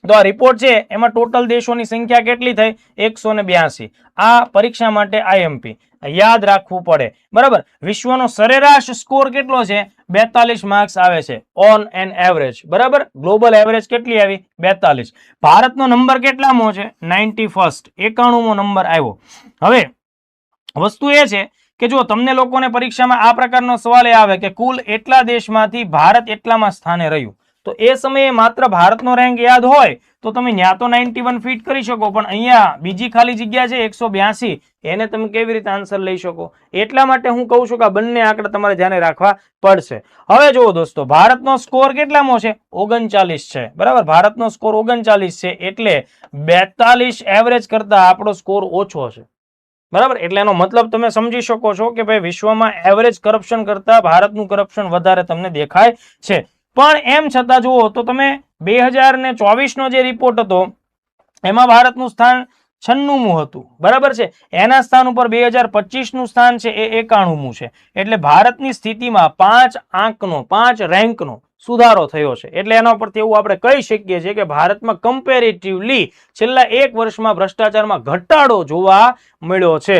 તો આ રિપોર્ટ છે એમાં ટોટલ દેશોની સંખ્યા કેટલી થઈ? 182. આ પરીક્ષા માટે આઈએમપી યાદ રાખવું પડે, બરાબર. વિશ્વનો સરેરાશ સ્કોર કેટલો છે? 42 માર્ક્સ આવે છે ઓન એન એવરેજ, બરાબર. ગ્લોબલ એવરેજ કેટલી આવી? 42. ભારતનો નંબર કેટલામો છે? 91st, 91મો નંબર આવ્યો. હવે વસ્તુ એ છે કે જો તમને લોકોને પરીક્ષામાં આ પ્રકારનો સવાલ આવે કે કુલ એટલા દેશમાંથી ભારત એટલામાં સ્થાને રહ્યું, તો એ સમયે માત્ર ભારતનો રેન્ક યાદ હોય તો તમે ન્યા તો 91 ફિટ કરી શકો, પણ અહીંયા બીજી ખાલી જગ્યા છે 182, એને તમે કેવી રીતે આન્સર લઈ શકો? એટલા માટે હું કહું છું કે આ બંને આંકડા તમારે ધ્યાને રાખવા પડશે. હવે જુઓ દોસ્તો, ભારતનો સ્કોર કેટલામો છે? 39 છે, બરાબર. ભારતનો સ્કોર 39 છે, એટલે 42 એવરેજ કરતા આપણો સ્કોર ઓછો છે, બરાબર. એટલે એનો મતલબ તમે સમજી શકો છો કે ભાઈ વિશ્વમાં એવરેજ કરપ્શન કરતા ભારતનું કરપ્શન વધારે તમને દેખાય છે. પણ એમ છતાં જુઓ તો તમે 2024 જે રિપોર્ટ હતો એમાં ભારતનું સ્થાન 96મું હતું, બરાબર છે. એના સ્થાન ઉપર 2025નું સ્થાન છે એ 91મું છે. એટલે ભારતની સ્થિતિમાં 5 રેન્કનો સુધારો થયો છે. એટલે એના પરથી એવું આપણે કહી શકીએ છીએ કે ભારતમાં કમ્પેરેટિવલી છેલ્લા 1 વર્ષમાં ભ્રષ્ટાચારમાં ઘટાડો જોવા મળ્યો છે.